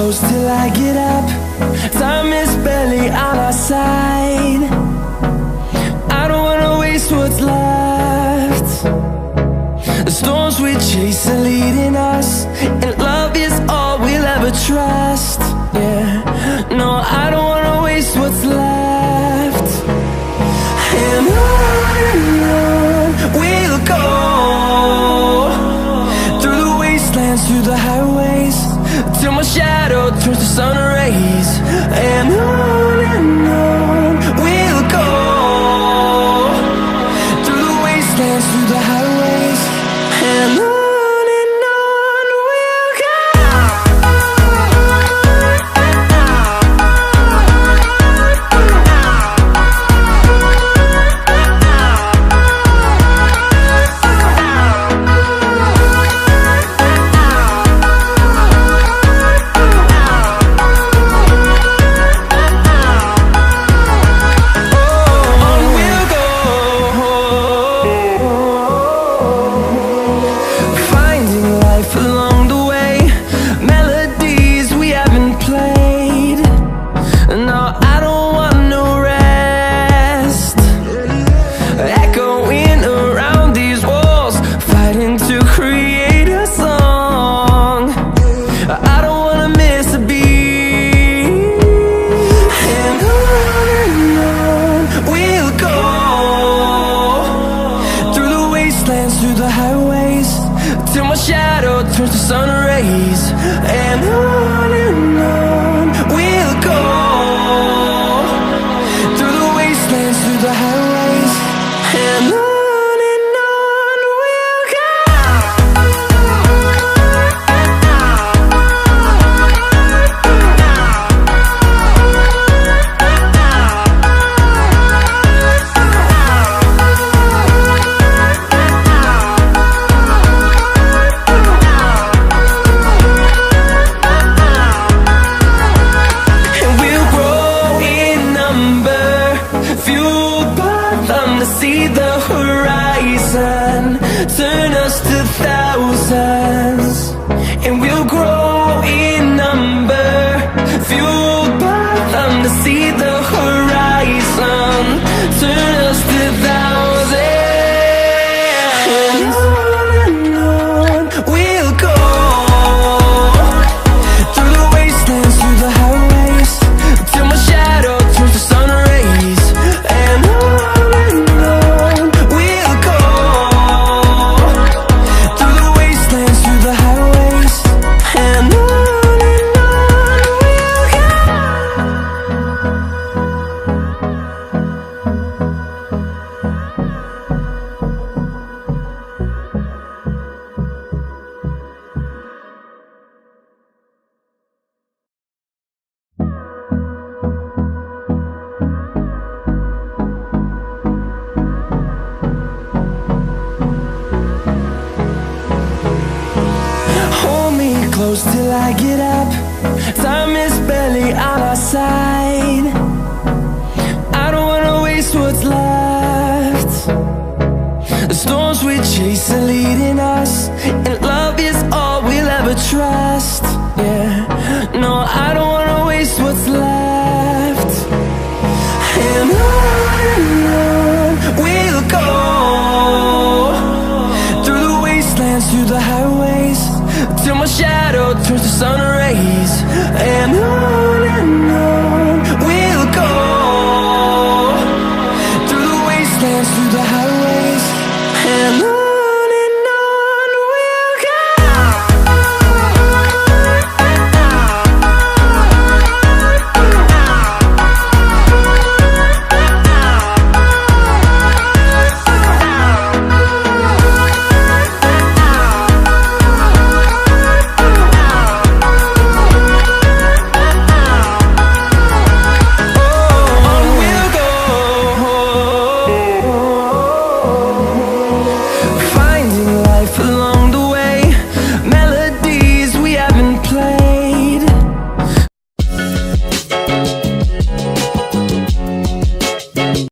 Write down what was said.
close till I get up. Time is barely on our side. I don't wanna waste what's left. The storms we chase are leading us, and love is all we'll ever trust. Yeah, no, I don't wanna waste what's left. And on we'll go, through the wastelands, through the highways, till my shadow turns to sun rays. And on we'll go, through the wastelands, through the highways, and on. Through the highways, till my shadow turns to sun rays. And on we'll go, through the wastelands, through the highways, and on we'll go. See the horizon turn us to thousands, and we'll grow in number, fueled by them. To see the horizon turn us to thousands, and on we'll go, through the wastelands, through the highways, till my shadow turns to sun rays. And close till I get up. Time is barely on our side. I don't wanna waste what's left. The storms we chase are leading us, and love is all we'll ever trust. Yeah, no, I don't wanna waste what's left. And on we'll go, through the wastelands, through the highways, till my shadow turns to sun